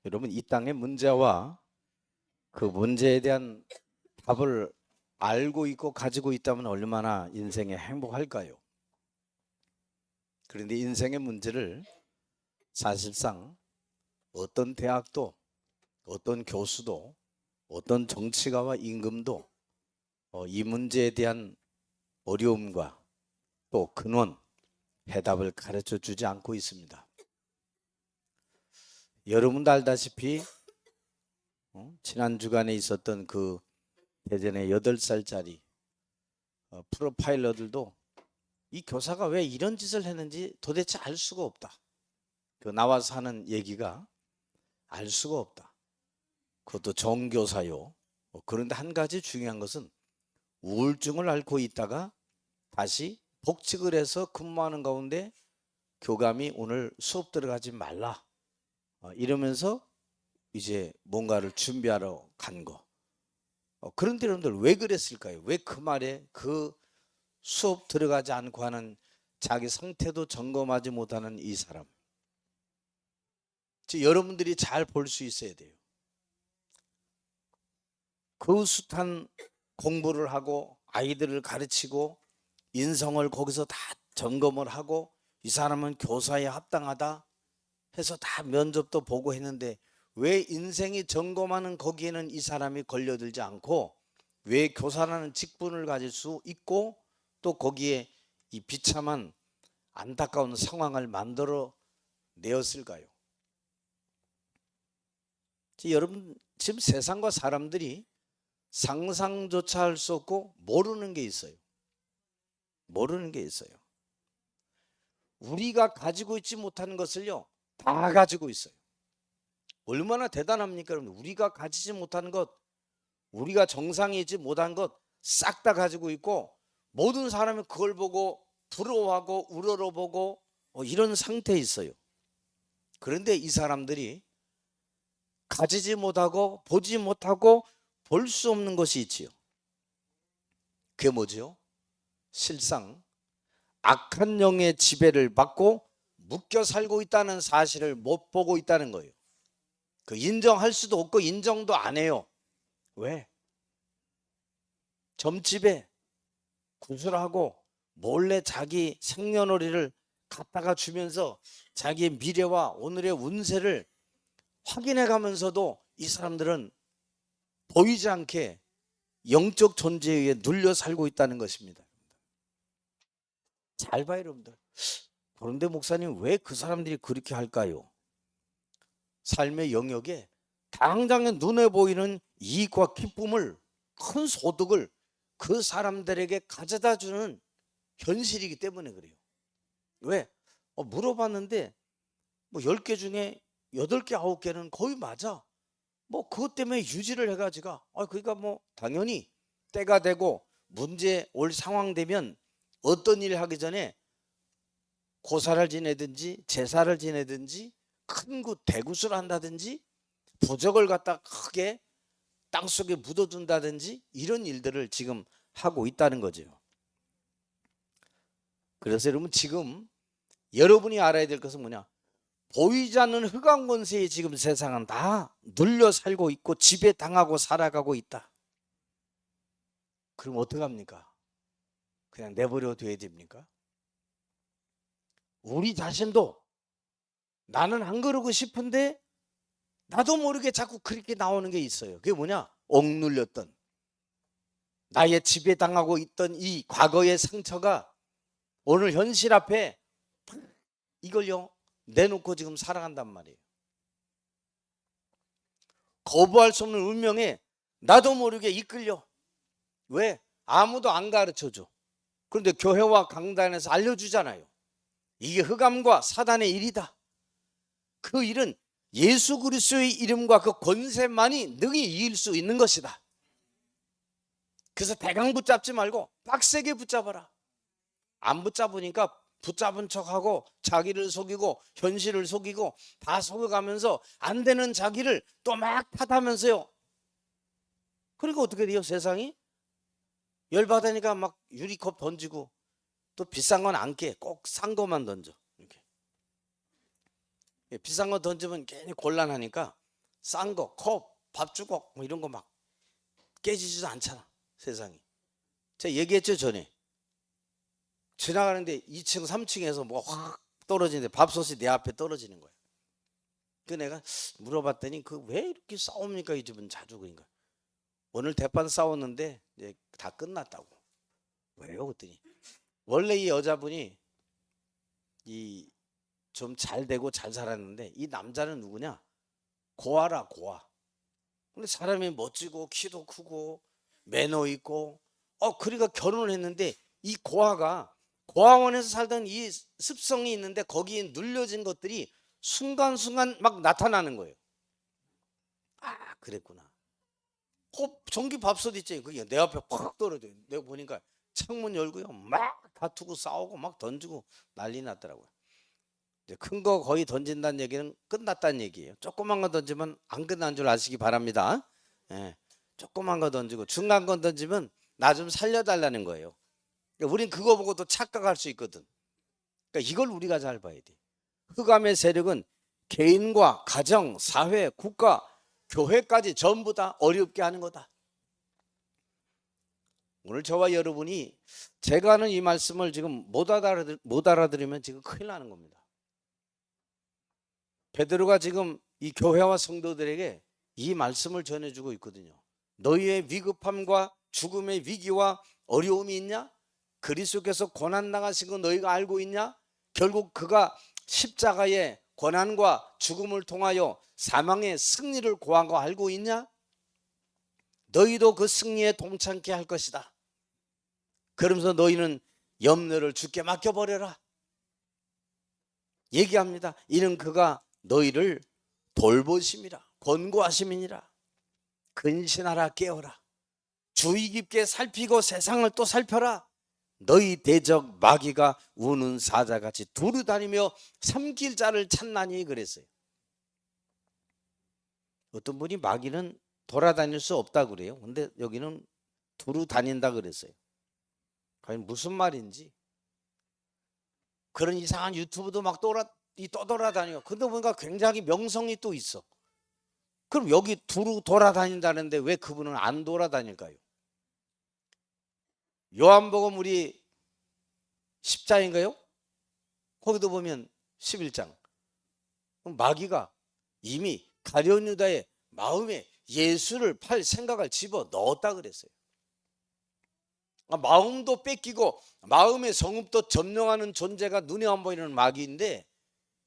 여러분, 이 땅의 문제와 그 문제에 대한 답을 알고 있고 가지고 있다면 얼마나 인생에 행복할까요? 그런데 인생의 문제를 사실상 어떤 대학도, 어떤 교수도, 어떤 정치가와 임금도 이 문제에 대한 어려움과 또 근원, 해답을 가르쳐 주지 않고 있습니다. 여러분도 알다시피 지난 주간에 있었던 그 대전의 8살짜리 프로파일러들도 이 교사가 왜 이런 짓을 했는지 도대체 알 수가 없다. 그 나와서 하는 얘기가 알 수가 없다. 그것도 정교사요. 그런데 한 가지 중요한 것은 우울증을 앓고 있다가 다시 복직을 해서 근무하는 가운데 교감이 오늘 수업 들어가지 말라 이러면서 이제 뭔가를 준비하러 간 거. 그런데 여러분들 왜 그랬을까요? 왜 그 말에 그 수업 들어가지 않고 하는 자기 상태도 점검하지 못하는 이 사람. 여러분들이 잘 볼 수 있어야 돼요. 그 숱한 공부를 하고 아이들을 가르치고 인성을 거기서 다 점검을 하고 이 사람은 교사에 합당하다 해서 다 면접도 보고 했는데 왜 인생이 점검하는 거기에는 이 사람이 걸려들지 않고 왜 교사라는 직분을 가질 수 있고 또 거기에 이 비참한 안타까운 상황을 만들어 내었을까요? 여러분, 지금 세상과 사람들이 상상조차 할 수 없고 모르는 게 있어요. 모르는 게 있어요. 우리가 가지고 있지 못하는 것을요, 다 가지고 있어요. 얼마나 대단합니까, 여러분? 우리가 가지지 못하는 것, 우리가 정상이지 못한 것 싹 다 가지고 있고 모든 사람이 그걸 보고 부러워하고 우러러보고 이런 상태에 있어요. 그런데 이 사람들이 가지지 못하고 보지 못하고 볼 수 없는 것이 있지요. 그게 뭐죠? 실상 악한 영의 지배를 받고 묶여 살고 있다는 사실을 못 보고 있다는 거예요. 그 인정할 수도 없고 인정도 안 해요. 왜? 점집에 구슬하고 몰래 자기 생년월일을 갖다가 주면서 자기의 미래와 오늘의 운세를 확인해 가면서도 이 사람들은 보이지 않게 영적 존재에 의해 눌려 살고 있다는 것입니다. 잘 봐요, 여러분들. 그런데 목사님, 왜 그 사람들이 그렇게 할까요? 삶의 영역에 당장에 눈에 보이는 이익과 기쁨을, 큰 소득을 그 사람들에게 가져다 주는 현실이기 때문에 그래요. 왜? 물어봤는데 뭐 10개 중에 8개, 9개는 거의 맞아. 뭐 그것 때문에 유지를 해가지고 그러니까 뭐 당연히 때가 되고 문제 올 상황 되면 어떤 일을 하기 전에 고사를 지내든지 제사를 지내든지 큰 대구슬을 한다든지 부적을 갖다 크게 땅속에 묻어둔다든지 이런 일들을 지금 하고 있다는 거죠. 그래서 여러분, 지금 여러분이 알아야 될 것은 뭐냐? 보이지 않는 흑암 권세에 지금 세상은 다 눌려 살고 있고 지배당하고 살아가고 있다. 그럼 어떡합니까? 그냥 내버려 둬야 됩니까? 우리 자신도 나는 안 그러고 싶은데 나도 모르게 자꾸 그렇게 나오는 게 있어요. 그게 뭐냐? 억눌렸던 나의 지배당하고 있던 이 과거의 상처가 오늘 현실 앞에 이걸요 내놓고 지금 살아간단 말이에요. 거부할 수 없는 운명에 나도 모르게 이끌려. 왜? 아무도 안 가르쳐줘. 그런데 교회와 강단에서 알려주잖아요. 이게 흑암과 사단의 일이다. 그 일은 예수 그리스도의 이름과 그 권세만이 능히 이길 수 있는 것이다. 그래서 대강 붙잡지 말고 빡세게 붙잡아라. 안 붙잡으니까 붙잡은 척하고 자기를 속이고 현실을 속이고 다 속여가면서 안 되는 자기를 또 막 탓하면서요. 그러니까 어떻게 돼요? 세상이 열받으니까 막 유리컵 던지고 또 비싼 건 안 깨. 꼭 싼 것만 던져. 이렇게 비싼 거 던지면 괜히 곤란하니까 싼 거, 컵, 밥주걱 뭐 이런 거 막 깨지지도 않잖아, 세상이. 제가 얘기했죠, 전에. 지나가는데 2층, 3층에서 뭐 확 떨어지는데 밥솥이 내 앞에 떨어지는 거야. 그 내가 물어봤더니 그 왜 이렇게 싸웁니까? 이 집은 자주. 그러니까 오늘 대판 싸웠는데 이제 다 끝났다고. 왜요? 그랬더니 원래 이 여자분이 이 좀 잘 되고 잘 살았는데 이 남자는 누구냐? 고아라, 고아. 근데 사람이 멋지고 키도 크고 매너 있고 그러니까 결혼을 했는데 이 고아가 고아원에서 살던 이 습성이 있는데 거기에 눌려진 것들이 순간순간 막 나타나는 거예요. 아, 그랬구나. 전기 밥솥 있지. 그게 내 앞에 팍 떨어져요. 내가 보니까 창문 열고요. 막 다투고 싸우고 막 던지고 난리 났더라고요. 큰 거 거의 던진다는 얘기는 끝났다는 얘기예요. 조그만 거 던지면 안 끝난 줄 아시기 바랍니다. 예, 조그만 거 던지고 중간 거 던지면 나 좀 살려달라는 거예요. 그러니까 우린 그거 보고도 착각할 수 있거든. 그러니까 이걸 우리가 잘 봐야 돼. 흑암의 세력은 개인과 가정, 사회, 국가, 교회까지 전부 다 어렵게 하는 거다. 오늘 저와 여러분이 제가 하는 이 말씀을 지금 못 알아들으면 지금 큰일 나는 겁니다. 베드로가 지금 이 교회와 성도들에게 이 말씀을 전해주고 있거든요. 너희의 위급함과 죽음의 위기와 어려움이 있냐? 그리스도께서 고난당하신 거 너희가 알고 있냐? 결국 그가 십자가의 고난과 죽음을 통하여 사망의 승리를 고한 거 알고 있냐? 너희도 그 승리에 동참케 할 것이다. 그러면서 너희는 염려를 주께 맡겨버려라 얘기합니다. 이는 그가 너희를 돌보심이라 권고하심이니라. 근신하라, 깨어라. 주의 깊게 살피고 세상을 또 살펴라. 너희 대적 마귀가 우는 사자같이 두루 다니며 삼킬 자를 찾나니 그랬어요. 어떤 분이 마귀는 돌아다닐 수 없다 그래요. 근데 여기는 두루 다닌다 그랬어요. 과연 무슨 말인지. 그런 이상한 유튜브도 막 떠돌아다녀요. 근데 보니까 굉장히 명성이 또 있어. 그럼 여기 두루 돌아다닌다는데 왜 그분은 안 돌아다닐까요? 요한복음 우리 10장인가요? 거기도 보면 11장. 마귀가 이미 가룟 유다의 마음에 예수를 팔 생각을 집어 넣었다 그랬어요. 마음도 뺏기고 마음의 성읍도 점령하는 존재가 눈에 안 보이는 마귀인데,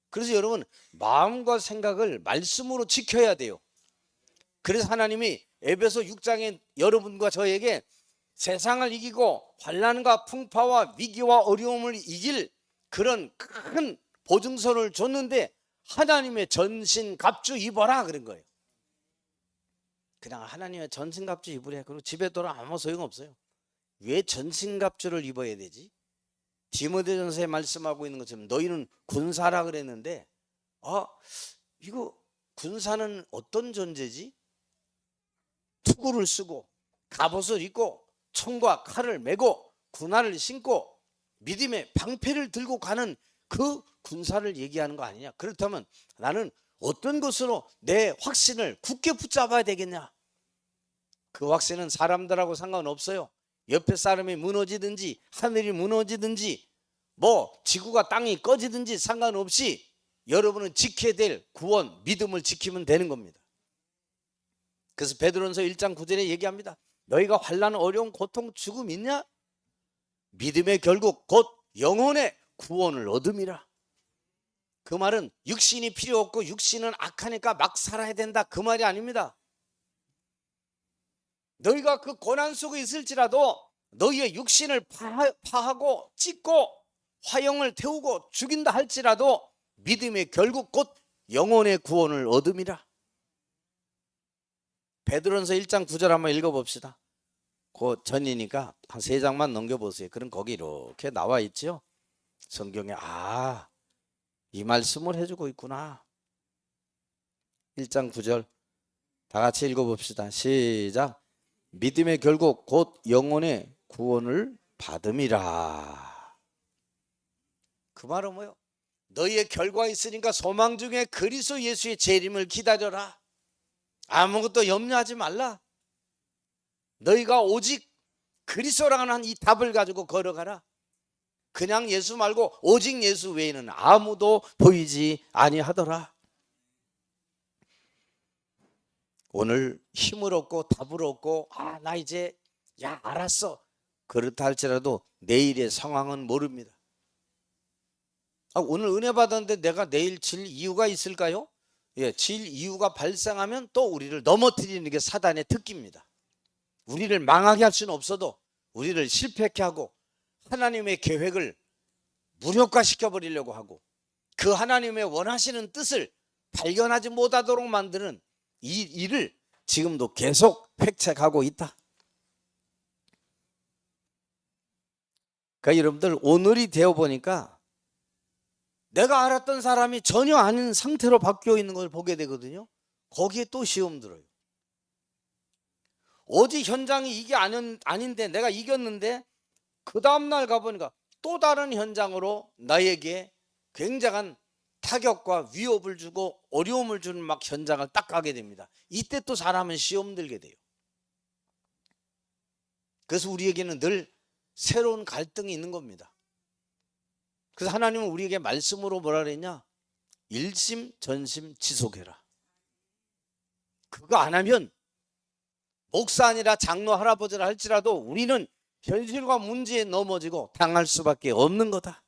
그래서 여러분 마음과 생각을 말씀으로 지켜야 돼요. 그래서 하나님이 에베소 6장에 여러분과 저에게 세상을 이기고 환난과 풍파와 위기와 어려움을 이길 그런 큰 보증서를 줬는데 하나님의 전신갑주 입어라 그런 거예요. 그냥 하나님의 전신갑주 입으래. 그리고 집에 돌아 아무 소용없어요. 왜 전신갑주를 입어야 되지? 디모데전서에 말씀하고 있는 것처럼 너희는 군사라 그랬는데 이거 군사는 어떤 존재지? 투구를 쓰고 갑옷을 입고 총과 칼을 메고 군화를 신고 믿음의 방패를 들고 가는 그 군사를 얘기하는 거 아니냐? 그렇다면 나는 어떤 것으로 내 확신을 굳게 붙잡아야 되겠냐? 그 확신은 사람들하고 상관없어요. 옆에 사람이 무너지든지 하늘이 무너지든지 뭐 지구가 땅이 꺼지든지 상관없이 여러분은 지켜야 될 구원, 믿음을 지키면 되는 겁니다. 그래서 베드로전서 1장 9절에 얘기합니다. 너희가 환난, 어려움, 고통, 죽음 있냐? 믿음의 결국 곧 영혼의 구원을 얻음이라. 그 말은 육신이 필요 없고 육신은 악하니까 막 살아야 된다 그 말이 아닙니다. 너희가 그 고난 속에 있을지라도 너희의 육신을 파하고 찢고 화형을 태우고 죽인다 할지라도 믿음의 결국 곧 영혼의 구원을 얻음이라. 베드로전서 1장 9절 한번 읽어봅시다. 그 전이니까 한 3장만 넘겨보세요. 그럼 거기 이렇게 나와 있죠. 성경에 이 말씀을 해주고 있구나. 1장 9절 다 같이 읽어봅시다. 시작. 믿음의 결국 곧 영혼의 구원을 받음이라. 그 말은 뭐요? 너희의 결과 있으니까 소망 중에 그리스도 예수의 재림을 기다려라. 아무것도 염려하지 말라. 너희가 오직 그리스도라는 이 답을 가지고 걸어가라. 그냥 예수 말고 오직 예수 외에는 아무도 보이지 아니하더라. 오늘 힘을 얻고 답을 얻고 나 이제 알았어. 그렇다 할지라도 내일의 상황은 모릅니다. 오늘 은혜 받았는데 내가 내일 질 이유가 있을까요? 질 이유가 발생하면 또 우리를 넘어뜨리는 게 사단의 특기입니다. 우리를 망하게 할 수는 없어도 우리를 실패케 하고 하나님의 계획을 무력화시켜 버리려고 하고 그 하나님의 원하시는 뜻을 발견하지 못하도록 만드는 이 일을 지금도 계속 획책하고 있다. 그러니까 여러분들 오늘이 되어 보니까 내가 알았던 사람이 전혀 아닌 상태로 바뀌어 있는 걸 보게 되거든요. 거기에 또 시험 들어요. 어디 현장이 이게 아닌데 내가 이겼는데 그 다음날 가보니까 또 다른 현장으로 나에게 굉장한 타격과 위협을 주고 어려움을 주는 막 현장을 딱 가게 됩니다. 이때 또 사람은 시험 들게 돼요. 그래서 우리에게는 늘 새로운 갈등이 있는 겁니다. 그래서 하나님은 우리에게 말씀으로 뭐라 그랬냐? 일심전심 지속해라. 그거 안 하면 목사 아니라 장로 할아버지라 할지라도 우리는 현실과 문제에 넘어지고 당할 수밖에 없는 거다.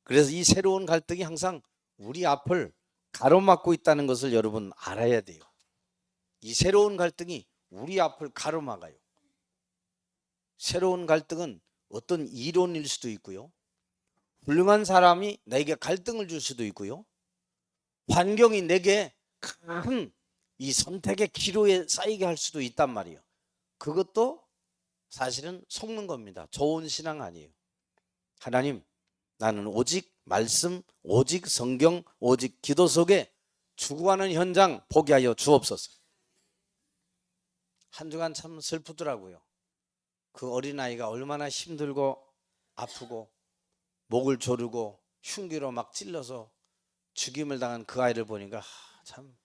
그래서 이 새로운 갈등이 항상 우리 앞을 가로막고 있다는 것을 여러분 알아야 돼요. 이 새로운 갈등이 우리 앞을 가로막아요. 새로운 갈등은 어떤 이론일 수도 있고요. 훌륭한 사람이 내게 갈등을 줄 수도 있고요. 환경이 내게 큰 이 선택의 기로에 쌓이게 할 수도 있단 말이에요. 그것도 사실은 속는 겁니다. 좋은 신앙 아니에요. 하나님, 나는 오직 말씀, 오직 성경, 오직 기도 속에 죽어가는 현장 보게 하여 주옵소서. 한 주간 참 슬프더라고요. 그 어린아이가 얼마나 힘들고 아프고 목을 조르고 흉기로 막 찔러서 죽임을 당한 그 아이를 보니까 참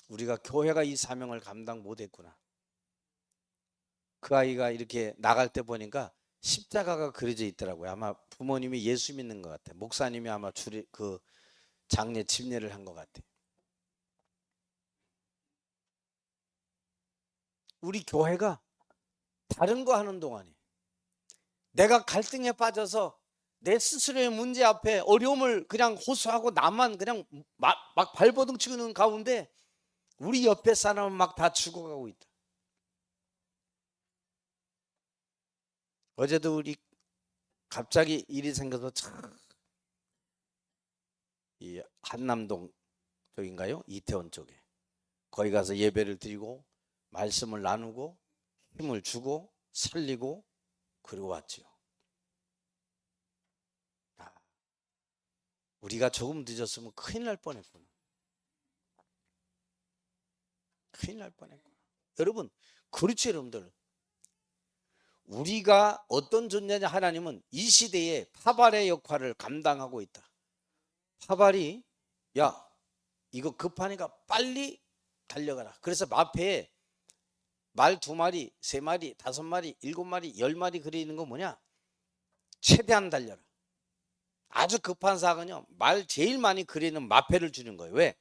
우리가 교회가 이 사명을 감당 못했구나. 그 아이가 이렇게 나갈 때 보니까 십자가가 그려져 있더라고요. 아마 부모님이 예수 믿는 것 같아요. 목사님이 아마 그 장례 집례를 한 것 같아요. 우리 교회가 다른 거 하는 동안에 내가 갈등에 빠져서 내 스스로의 문제 앞에 어려움을 그냥 호소하고 나만 그냥 막 발버둥 치고 있는 가운데 우리 옆에 사람은 막 다 죽어가고 있다. 어제도 우리 갑자기 일이 생겨서 참 이 한남동 쪽인가요? 이태원 쪽에 거기 가서 예배를 드리고 말씀을 나누고 힘을 주고 살리고 그리고 왔지요. 우리가 조금 늦었으면 큰일 날 뻔했구나. 큰일 날 뻔했구나. 여러분, 그렇죠 여러분들. 우리가 어떤 존재냐 하나님은 이 시대에 파발의 역할을 감당하고 있다. 파발이 야 이거 급하니까 빨리 달려가라. 그래서 마패에 말 2마리, 3마리, 5마리, 7마리, 10마리 그려 있는 거 뭐냐? 최대한 달려라. 아주 급한 사건은요 말 제일 많이 그리는 마패를 주는 거예요. 왜?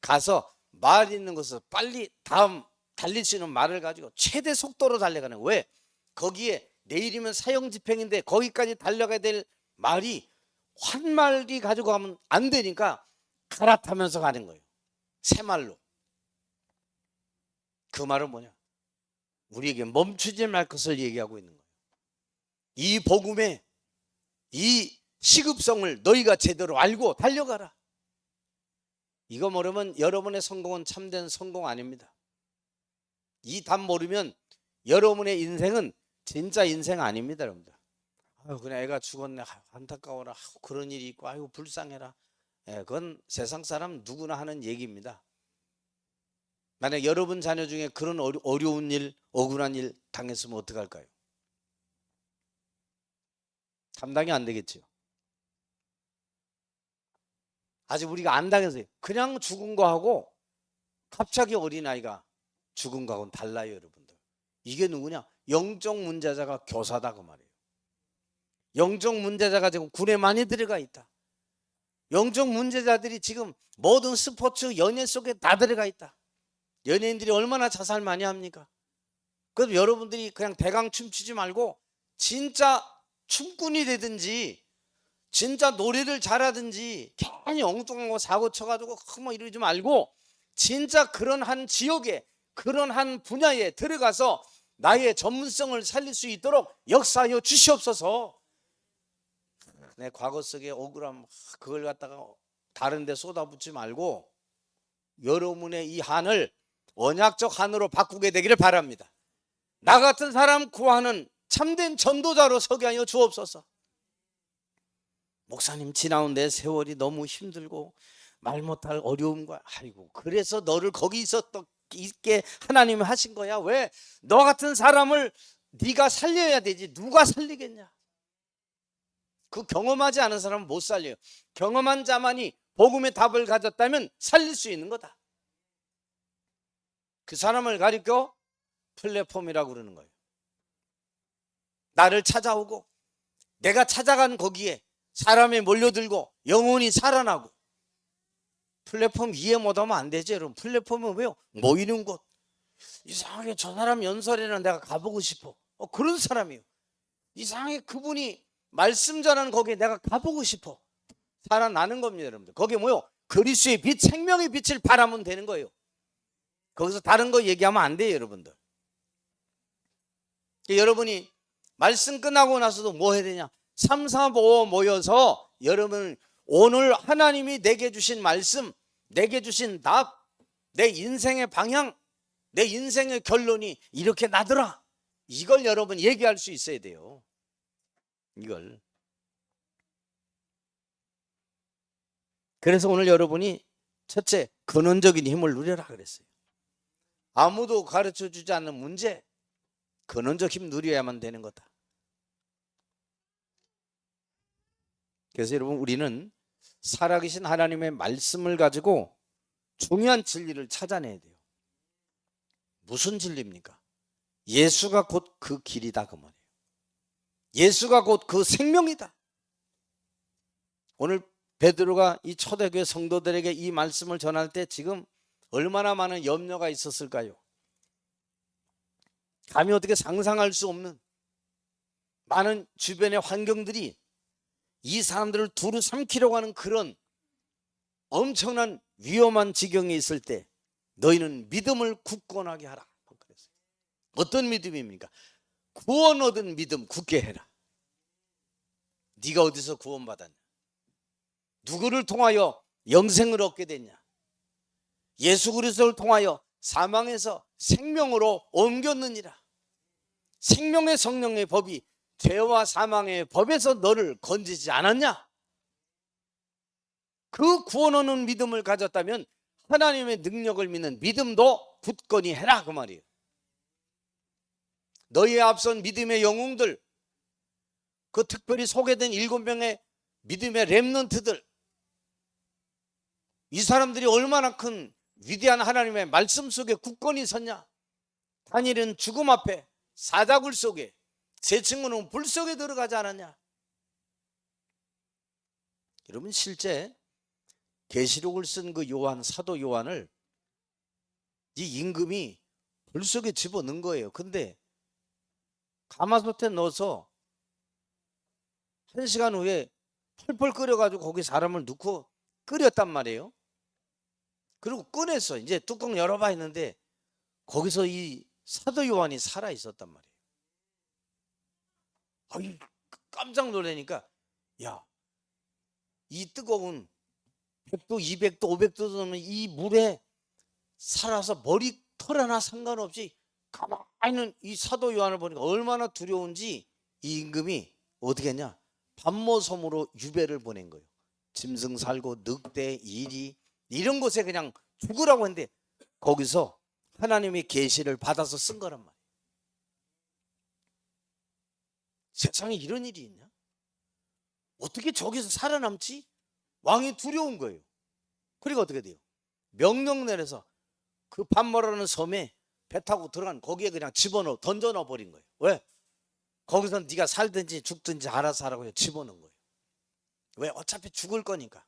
가서 말 있는 곳에서 빨리 다음 달릴 수 있는 말을 가지고 최대 속도로 달려가는 거예요. 왜? 거기에 내일이면 사형 집행인데 거기까지 달려가야 될 말이 한 마리 가지고 가면 안 되니까 갈아타면서 가는 거예요. 새 말로. 그 말은 뭐냐? 우리에게 멈추지 말 것을 얘기하고 있는 거예요. 이 복음의 이 시급성을 너희가 제대로 알고 달려가라. 이거 모르면 여러분의 성공은 참된 성공 아닙니다. 이 답 모르면 여러분의 인생은 진짜 인생 아닙니다. 여러분들. 그냥 애가 죽었네. 안타까워라. 그런 일이 있고 아이고 불쌍해라. 그건 세상 사람 누구나 하는 얘기입니다. 만약 여러분 자녀 중에 그런 어려운 일, 억울한 일 당했으면 어떡할까요? 감당이 안 되겠죠. 아직 우리가 안 당해서요. 그냥 죽은 거하고 갑자기 어린아이가 죽은 거하고는 달라요, 여러분들. 이게 누구냐? 영적 문제자가 교사다 그 말이에요. 영적 문제자가 지금 군에 많이 들어가 있다. 영적 문제자들이 지금 모든 스포츠, 연예 속에 다 들어가 있다. 연예인들이 얼마나 자살 많이 합니까? 그래서 여러분들이 그냥 대강 춤추지 말고 진짜 춤꾼이 되든지 진짜 노래를 잘하든지 괜히 엉뚱한 거 사고 쳐가지고 뭐 이러지 말고 진짜 그런 한 지역에 그런 한 분야에 들어가서 나의 전문성을 살릴 수 있도록 역사하여 주시옵소서. 내 과거 속에 억울함 그걸 갖다가 다른 데 쏟아붓지 말고 여러분의 이 한을 언약적 한으로 바꾸게 되기를 바랍니다. 나 같은 사람 구하는 참된 전도자로 서게 하여 주옵소서. 목사님, 지나온 내 세월이 너무 힘들고 말 못할 어려움과, 아이고 그래서 너를 거기 있게 하나님이 하신 거야. 왜? 너 같은 사람을 네가 살려야 되지 누가 살리겠냐. 그 경험하지 않은 사람은 못 살려요. 경험한 자만이 복음의 답을 가졌다면 살릴 수 있는 거다. 그 사람을 가리켜 플랫폼이라고 그러는 거예요. 나를 찾아오고 내가 찾아간 거기에 사람이 몰려들고 영혼이 살아나고. 플랫폼 이해 못하면 안 되죠 여러분. 플랫폼은 왜요? 모이는 곳. 이상하게 저 사람 연설에는 내가 가보고 싶어. 그런 사람이에요. 이상하게 그분이 말씀 전하는 거기에 내가 가보고 싶어. 살아나는 겁니다 여러분들. 거기에 뭐요? 그리스도의 빛, 생명의 빛을 바라면 되는 거예요. 거기서 다른 거 얘기하면 안 돼요 여러분들. 여러분이 말씀 끝나고 나서도 뭐 해야 되냐? 3, 4, 5 모여서 여러분 오늘 하나님이 내게 주신 말씀, 내게 주신 답, 내 인생의 방향, 내 인생의 결론이 이렇게 나더라. 이걸 여러분 얘기할 수 있어야 돼요. 이걸. 그래서 오늘 여러분이 첫째, 근원적인 힘을 누려라 그랬어요. 아무도 가르쳐 주지 않는 문제, 근원적 힘 누려야만 되는 거다. 그래서 여러분 우리는 살아계신 하나님의 말씀을 가지고 중요한 진리를 찾아내야 돼요. 무슨 진리입니까? 예수가 곧 그 길이다 그 말이에요. 예수가 곧 그 생명이다. 오늘 베드로가 이 초대교회 성도들에게 이 말씀을 전할 때 지금 얼마나 많은 염려가 있었을까요? 감히 어떻게 상상할 수 없는 많은 주변의 환경들이 이 사람들을 두루 삼키려고 하는 그런 엄청난 위험한 지경에 있을 때 너희는 믿음을 굳건하게 하라. 어떤 믿음입니까? 구원 얻은 믿음 굳게 해라. 네가 어디서 구원받았냐? 누구를 통하여 영생을 얻게 됐냐? 예수 그리스도를 통하여 사망에서 생명으로 옮겼느니라. 생명의 성령의 법이 죄와 사망의 법에서 너를 건지지 않았냐? 그 구원 얻는 믿음을 가졌다면 하나님의 능력을 믿는 믿음도 굳건히 해라 그 말이에요. 너희의 앞선 믿음의 영웅들, 그 특별히 소개된 7명의 믿음의 렘넌트들, 이 사람들이 얼마나 큰 위대한 하나님의 말씀 속에 굳건히 섰냐? 다니엘은 죽음 앞에 사자굴 속에, 세 친구는 불 속에 들어가지 않았냐? 여러분 실제 계시록을 쓴 그 요한, 사도 요한을 이 임금이 불 속에 집어넣은 거예요. 근데 가마솥에 넣어서 1시간 후에 펄펄 끓여가지고 거기 사람을 넣고 끓였단 말이에요. 그리고 꺼냈어. 이제 뚜껑 열어봐 했는데 거기서 이 사도 요한이 살아 있었단 말이에요. 아이, 깜짝 놀라니까 야, 이 뜨거운 100도, 200도, 500도 되는 이 물에 살아서 머리털 하나 상관없이 가만히 있는 이 사도 요한을 보니까 얼마나 두려운지 이 임금이 어떻게 했냐? 밤모섬으로 유배를 보낸 거예요. 짐승 살고 늑대, 이리 이런 곳에 그냥 죽으라고 했는데 거기서 하나님의 계시를 받아서 쓴 거란 말이에요. 세상에 이런 일이 있냐? 어떻게 저기서 살아남지? 왕이 두려운 거예요. 그리고 어떻게 돼요? 명령 내려서 그 반모라는 섬에 배 타고 들어간 거기에 그냥 집어넣어 던져넣어 버린 거예요. 왜? 거기서 네가 살든지 죽든지 알아서 하라고 해서 집어넣은 거예요. 왜? 어차피 죽을 거니까.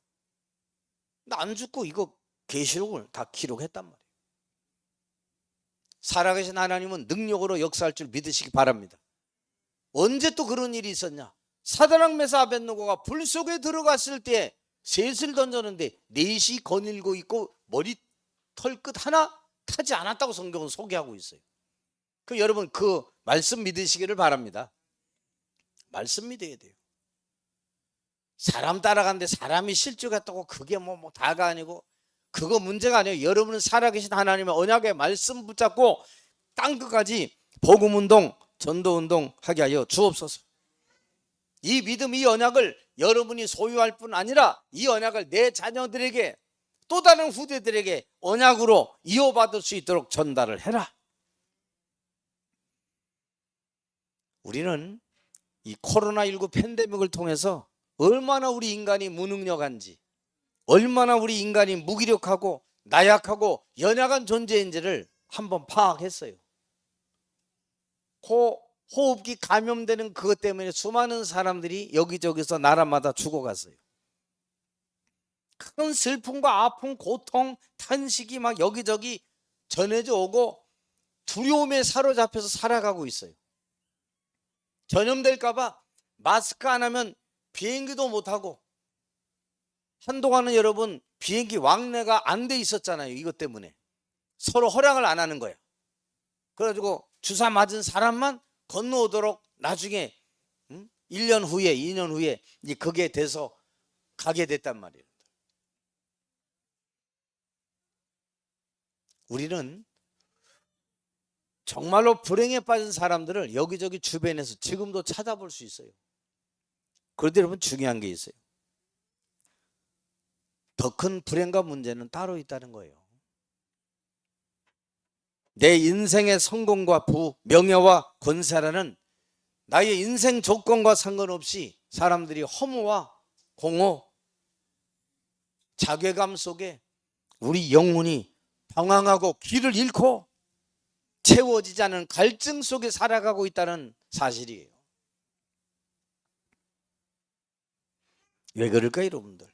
근데 안 죽고 이거 계시록을 다 기록했단 말이에요. 살아계신 하나님은 능력으로 역사할 줄 믿으시기 바랍니다. 언제 또 그런 일이 있었냐? 사드락 메사 아벳느고가 불 속에 들어갔을 때 셋을 던졌는데 넷이 거닐고 있고 머리 털끝 하나 타지 않았다고 성경은 소개하고 있어요. 그 여러분 그 말씀 믿으시기를 바랍니다. 말씀 믿어야 돼요. 사람 따라가는데 사람이 실족했다고 그게 뭐 다가 아니고 그거 문제가 아니에요. 여러분은 살아계신 하나님의 언약의 말씀 붙잡고 땅 끝까지 복음운동, 전도운동 하게 하여 주옵소서. 이 믿음, 이 언약을 여러분이 소유할 뿐 아니라 이 언약을 내 자녀들에게 또 다른 후대들에게 언약으로 이어받을 수 있도록 전달을 해라. 우리는 이 코로나19 팬데믹을 통해서 얼마나 우리 인간이 무능력한지, 얼마나 우리 인간이 무기력하고 나약하고 연약한 존재인지를 한번 파악했어요. 호흡기 감염되는 그것 때문에 수많은 사람들이 여기저기서 나라마다 죽어갔어요. 큰 슬픔과 아픔, 고통, 탄식이 막 여기저기 전해져 오고 두려움에 사로잡혀서 살아가고 있어요. 전염될까 봐 마스크 안 하면 비행기도 못하고, 한동안은 여러분 비행기 왕래가 안 돼 있었잖아요. 이것 때문에 서로 허락을 안 하는 거야. 그래가지고 주사 맞은 사람만 건너오도록 나중에 1년 후에 2년 후에 이제 그게 돼서 가게 됐단 말이에요. 우리는 정말로 불행에 빠진 사람들을 여기저기 주변에서 지금도 찾아볼 수 있어요. 그런데 여러분 중요한 게 있어요. 더 큰 불행과 문제는 따로 있다는 거예요. 내 인생의 성공과 부, 명예와 권세라는 나의 인생 조건과 상관없이 사람들이 허무와 공허, 자괴감 속에 우리 영혼이 방황하고 길을 잃고 채워지지 않은 갈증 속에 살아가고 있다는 사실이에요. 왜 그럴까요, 여러분들?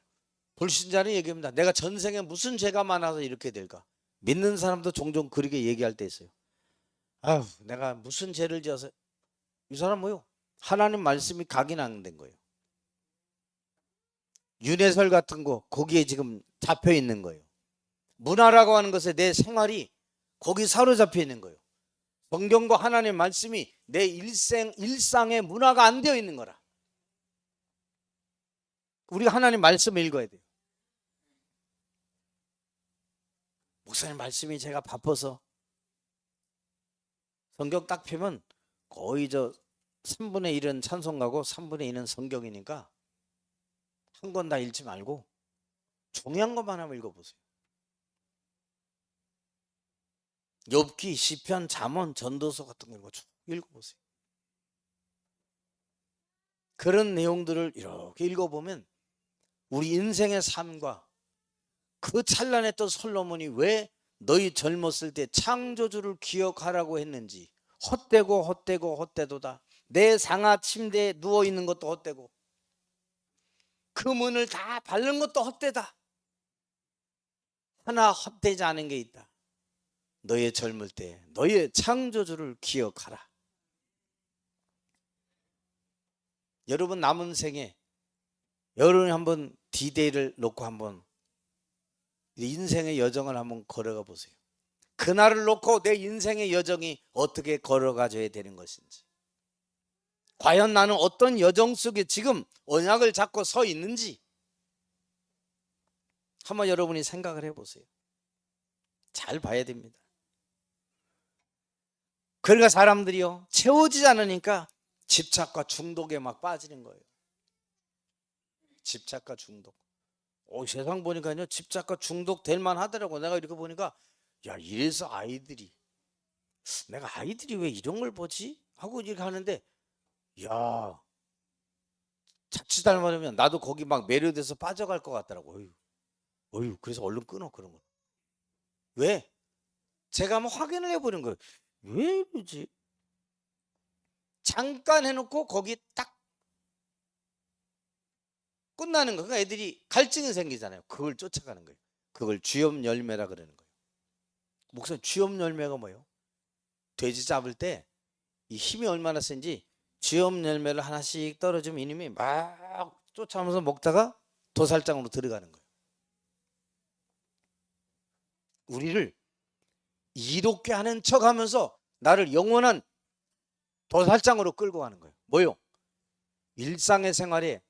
불신자는 얘기합니다. 내가 전생에 무슨 죄가 많아서 이렇게 될까? 믿는 사람도 종종 그렇게 얘기할 때 있어요. 아휴, 내가 무슨 죄를 지어서. 이 사람 뭐요? 하나님 말씀이 각인된 거예요. 윤회설 같은 거 거기에 지금 잡혀 있는 거예요. 문화라고 하는 것에 내 생활이 거기 사로잡혀 있는 거예요. 성경과 하나님의 말씀이 내 일상의 문화가 안 되어 있는 거라. 우리가 하나님 말씀을 읽어야 돼요. 목사님 말씀이 제가 바빠서 성경 딱 펴면 거의 3분의 1은 찬송가고 3분의 2는 성경이니까 한 권 다 읽지 말고 중요한 것만 한번 읽어보세요. 욥기, 시편, 잠언, 전도서 같은 거 쭉 읽어보세요. 그런 내용들을 이렇게 읽어보면 우리 인생의 삶과 그 찬란했던 솔로몬이 왜 너희 젊었을 때 창조주를 기억하라고 했는지, 헛되고 헛되고 헛되도다. 내 상하 침대에 누워있는 것도 헛되고 그 문을 다 밟는 것도 헛되다. 하나 헛되지 않은 게 있다. 너의 젊을 때 너의 창조주를 기억하라. 여러분 남은 생에 여러분이 한번 디데이를 놓고 한번 인생의 여정을 한번 걸어가 보세요. 그날을 놓고 내 인생의 여정이 어떻게 걸어가줘야 되는 것인지, 과연 나는 어떤 여정 속에 지금 언약을 잡고 서 있는지 한번 여러분이 생각을 해보세요. 잘 봐야 됩니다. 그러니까 사람들이요 채워지지 않으니까 집착과 중독에 막 빠지는 거예요. 집착과 중독. 세상 보니까요 집착과 중독 될 만하더라고. 내가 이렇게 보니까 야, 이래서 내가 아이들이 왜 이런 걸 보지? 하고 이렇게 하는데, 야, 자칫 잘못하면 나도 거기 막 매료돼서 빠져갈 것 같더라고. 어휴, 그래서 얼른 끊어 그런 거. 왜? 제가 한번 확인을 해보는 거예요. 왜 이러지? 잠깐 해놓고 거기 딱 끝나는 거. 그러니까 애들이 갈증이 생기잖아요. 그걸 쫓아가는 거예요. 그걸 쥐염 열매라 그러는 거예요. 목사님, 쥐염 열매가 뭐예요? 돼지 잡을 때 이 힘이 얼마나 센지 쥐염 열매를 하나씩 떨어지면 이놈이 막 쫓아오면서 먹다가 도살장으로 들어가는 거예요. 우리를 이롭게 하는 척하면서 나를 영원한 도살장으로 끌고 가는 거예요. 뭐요? 일상의 생활에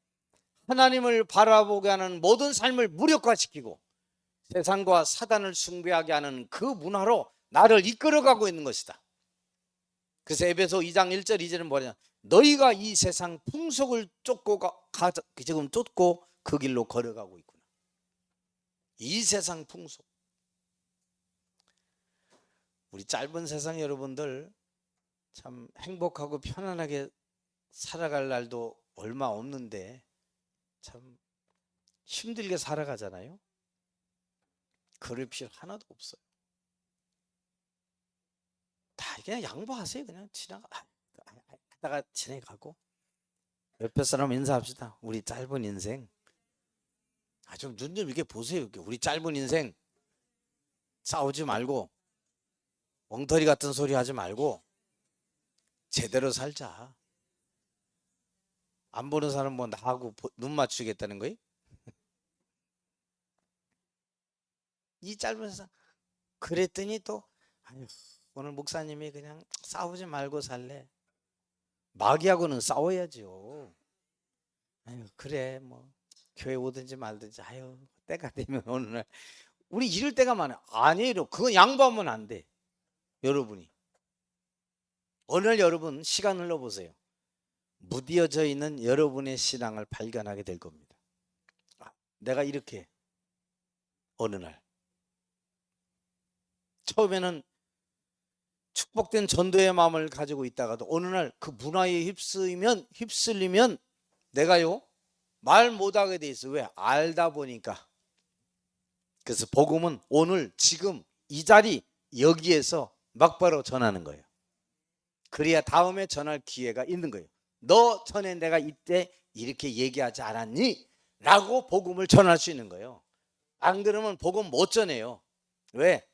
하나님을 바라보게 하는 모든 삶을 무력화시키고 세상과 사단을 숭배하게 하는 그 문화로 나를 이끌어가고 있는 것이다. 그래서 에베소 2장 1절 2절은 뭐냐? 너희가 이 세상 풍속을 지금 쫓고 그 길로 걸어가고 있구나. 이 세상 풍속. 우리 짧은 세상 여러분들 참 행복하고 편안하게 살아갈 날도 얼마 없는데 참 힘들게 살아가잖아요. 그럴 필요 하나도 없어요. 다 그냥 양보하세요. 그냥 하다가 지나가고. 옆에 사람 인사합시다. 우리 짧은 인생. 좀 눈 좀 이렇게 보세요. 우리 짧은 인생 싸우지 말고 엉터리 같은 소리 하지 말고 제대로 살자. 안 보는 사람 뭐 나하고 눈 맞추겠다는 거예요? 이 짧은 세상. 그랬더니 또 아유, 오늘 목사님이 그냥 싸우지 말고 살래. 마귀하고는 싸워야죠. 아유, 그래 뭐 교회 오든지 말든지 아유 때가 되면 어느 날 우리 이럴 때가 많아요. 아니에요. 그건 양보하면 안 돼. 여러분이 오늘 여러분 시간 흘러보세요. 무디어져 있는 여러분의 신앙을 발견하게 될 겁니다. 내가 이렇게 어느 날 처음에는 축복된 전도의 마음을 가지고 있다가도 어느 날 그 문화에 휩쓸리면 내가요 말 못하게 돼 있어. 왜? 알다 보니까. 그래서 복음은 오늘 지금 이 자리 여기에서 막바로 전하는 거예요. 그래야 다음에 전할 기회가 있는 거예요. 너 전에 내가 이때 이렇게 얘기하지 않았니? 라고 복음을 전할 수 있는 거예요. 안 그러면 복음 못 전해요. 왜?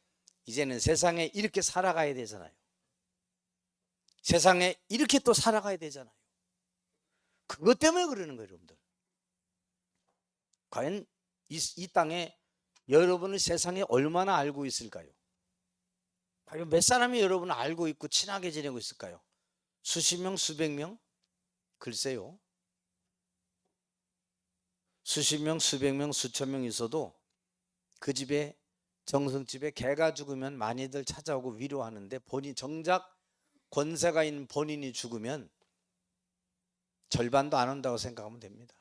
이제는 세상에 이렇게 살아가야 되잖아요. 세상에 이렇게 또 살아가야 되잖아요. 그것 때문에 그러는 거예요, 여러분들. 과연 이 땅에 여러분을 세상에 얼마나 알고 있을까요? 과연 몇 사람이 여러분을 알고 있고 친하게 지내고 있을까요? 수십 명, 수백 명? 글쎄요. 수십 명, 수백 명, 수천 명 있어도 그 집에 정성집에 개가 죽으면 많이들 찾아오고 위로하는데 정작 권세가 있는 본인이 죽으면 절반도 안 온다고 생각하면 됩니다.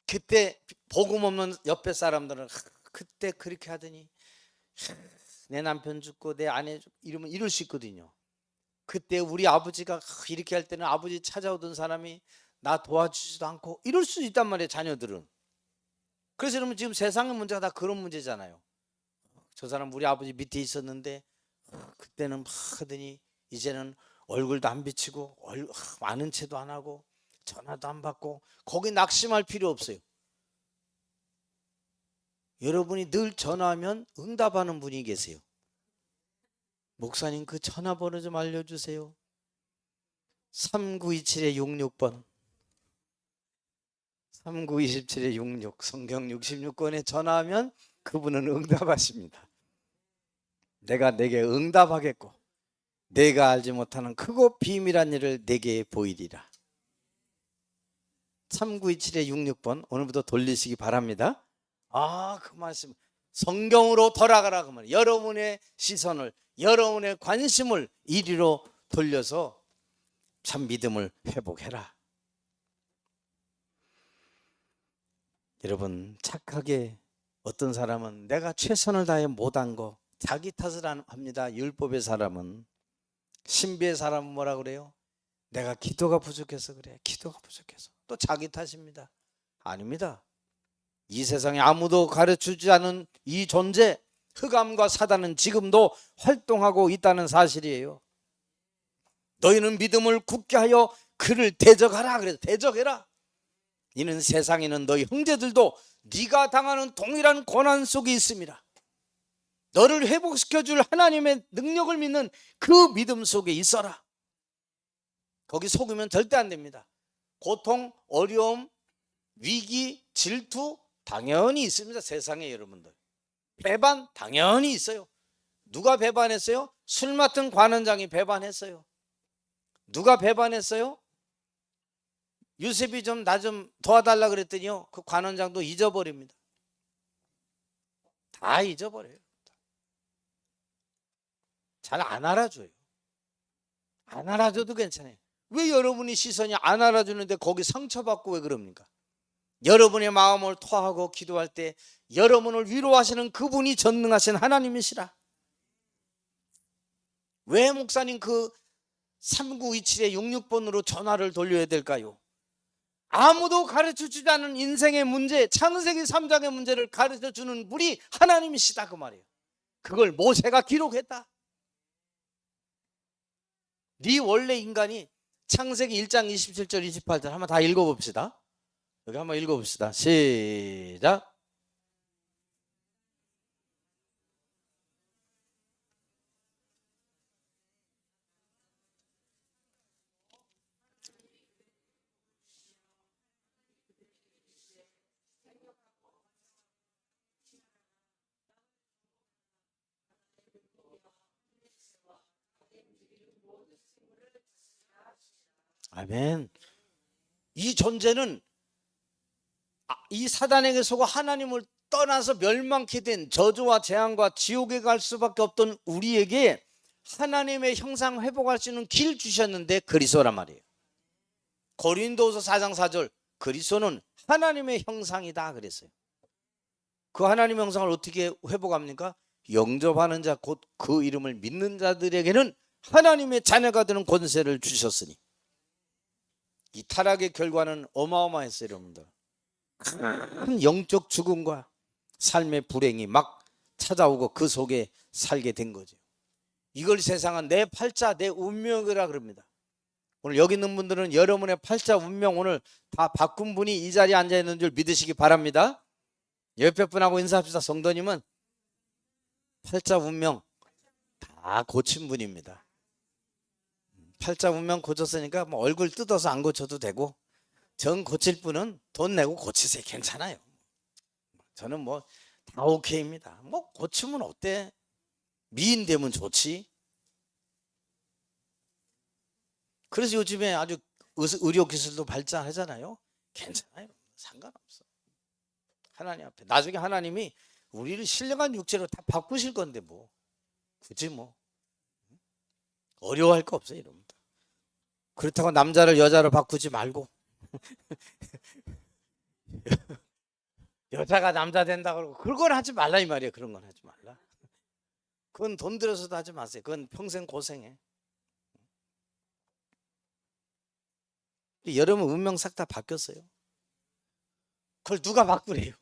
그때 복음 없는 옆에 사람들은 그때 그렇게 하더니 내 남편 죽고 내 아내 죽고 이러면 이럴 수 있거든요. 그때 우리 아버지가 이렇게 할 때는 아버지 찾아오던 사람이 나 도와주지도 않고 이럴 수 있단 말이에요, 자녀들은. 그래서 여러분 지금 세상의 문제가 다 그런 문제잖아요. 저 사람 우리 아버지 밑에 있었는데 그때는 막 하더니 이제는 얼굴도 안 비치고 아는 체도 안 하고 전화도 안 받고. 거기 낙심할 필요 없어요. 여러분이 늘 전화하면 응답하는 분이 계세요. 목사님 그 전화번호 좀 알려주세요. 3927-66번 3927-66 성경 66권에 전화하면 그분은 응답하십니다. 내게 응답하겠고 내가 알지 못하는 크고 비밀한 일을 내게 보이리라. 3927-66번 오늘부터 돌리시기 바랍니다. 그 말씀 성경으로 돌아가라 그 말이에요. 여러분의 시선을 여러분의 관심을 이리로 돌려서 참 믿음을 회복해라. 여러분 착하게 어떤 사람은 내가 최선을 다해 못한 거 자기 탓을 합니다. 율법의 사람은. 신비의 사람은 뭐라 그래요? 내가 기도가 부족해서 그래. 기도가 부족해서. 또 자기 탓입니다. 아닙니다. 이 세상에 아무도 가르쳐주지 않은 이 존재, 흑암과 사단은 지금도 활동하고 있다는 사실이에요. 너희는 믿음을 굳게 하여 그를 대적하라. 그래서 대적해라. 이는 세상에는 너희 형제들도 네가 당하는 동일한 고난 속에 있습니다. 너를 회복시켜줄 하나님의 능력을 믿는 그 믿음 속에 있어라. 거기 속으면 절대 안 됩니다. 고통, 어려움, 위기, 질투 당연히 있습니다. 세상에 여러분들. 배반 당연히 있어요. 누가 배반했어요? 술 맡은 관원장이 배반했어요. 누가 배반했어요? 요셉이 좀 나 좀 도와달라 그랬더니요, 그 관원장도 잊어버립니다. 다 잊어버려요. 잘 안 알아줘요. 안 알아줘도 괜찮아요. 왜 여러분이 시선이 안 알아주는데 거기 상처받고 왜 그럽니까? 여러분의 마음을 토하고 기도할 때 여러분을 위로하시는 그분이 전능하신 하나님이시라. 왜 목사님 그 3927-66번으로 전화를 돌려야 될까요? 아무도 가르쳐주지 않은 인생의 문제, 창세기 3장의 문제를 가르쳐주는 분이 하나님이시다 그 말이에요. 그걸 모세가 기록했다. 네 원래 인간이 창세기 1장 27절 28절 한번 다 읽어봅시다. 여기 한번 읽어봅시다. 시작. 아멘. 이 존재는 이 사단에게 속아 하나님을 떠나서 멸망케 된 저주와 재앙과 지옥에 갈 수밖에 없던 우리에게 하나님의 형상 회복할 수 있는 길 주셨는데 그리스도란 말이에요. 고린도후서 4장 4절 그리스도는 하나님의 형상이다 그랬어요. 그 하나님의 형상을 어떻게 회복합니까? 영접하는 자 곧 그 이름을 믿는 자들에게는 하나님의 자녀가 되는 권세를 주셨으니. 이 타락의 결과는 어마어마했어요. 여러분들, 큰 영적 죽음과 삶의 불행이 막 찾아오고 그 속에 살게 된 거죠. 이걸 세상은 내 팔자 내 운명이라 그럽니다. 오늘 여기 있는 분들은 여러분의 팔자 운명 오늘 다 바꾼 분이 이 자리에 앉아 있는 줄 믿으시기 바랍니다. 옆에 분하고 인사합시다. 성도님은 팔자 운명 다 고친 분입니다. 팔자 운명 고쳤으니까 뭐 얼굴 뜯어서 안 고쳐도 되고, 정 고칠 분은 돈 내고 고치세요. 괜찮아요. 저는 뭐 다 오케이입니다. 뭐 고치면 어때? 미인 되면 좋지. 그래서 요즘에 아주 의료 기술도 발전하잖아요. 괜찮아요. 상관없어. 하나님 앞에 나중에 하나님이 우리를 신령한 육체로 다 바꾸실 건데 뭐 굳이 뭐 어려워할 거 없어요. 여러분들. 그렇다고 남자를 여자로 바꾸지 말고 여자가 남자 된다 그러고 그걸 하지 말라 이 말이에요. 그런 건 하지 말라. 그건 돈 들여서도 하지 마세요. 그건 평생 고생해. 여러분 운명 싹 다 바뀌었어요. 그걸 누가 바꾸래요?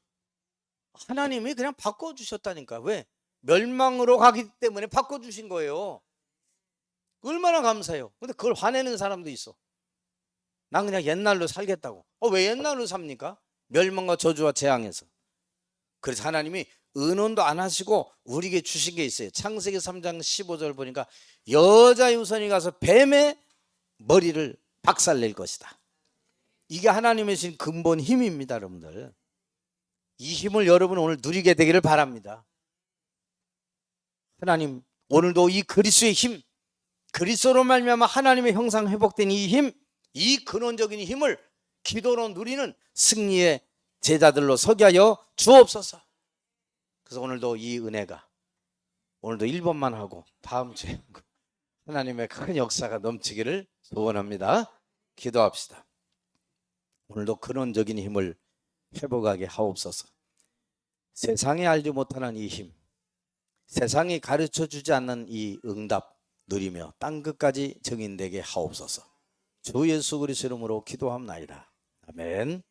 하나님이 그냥 바꿔주셨다니까. 왜? 멸망으로 가기 때문에 바꿔주신 거예요. 얼마나 감사해요. 근데 그걸 화내는 사람도 있어. 난 그냥 옛날로 살겠다고. 왜 옛날로 삽니까? 멸망과 저주와 재앙에서. 그래서 하나님이 은원도 안 하시고 우리에게 주신 게 있어요. 창세기 3장 15절 보니까 여자 유선이 가서 뱀의 머리를 박살낼 것이다. 이게 하나님의 신 근본 힘입니다. 여러분들, 이 힘을 여러분 오늘 누리게 되기를 바랍니다. 하나님 오늘도 이 그리스도의 힘, 그리스도로 말미암아 하나님의 형상 회복된 이 힘, 이 근원적인 힘을 기도로 누리는 승리의 제자들로 서게 하여 주옵소서. 그래서 오늘도 이 은혜가 오늘도 1번만 하고 다음 주에 하나님의 큰 역사가 넘치기를 소원합니다. 기도합시다. 오늘도 근원적인 힘을 회복하게 하옵소서. 세상이 알지 못하는 이 힘, 세상이 가르쳐주지 않는 이 응답 누리며 땅끝까지 증인되게 하옵소서. 주 예수 그리스도 이름으로 기도합나이다. 아멘.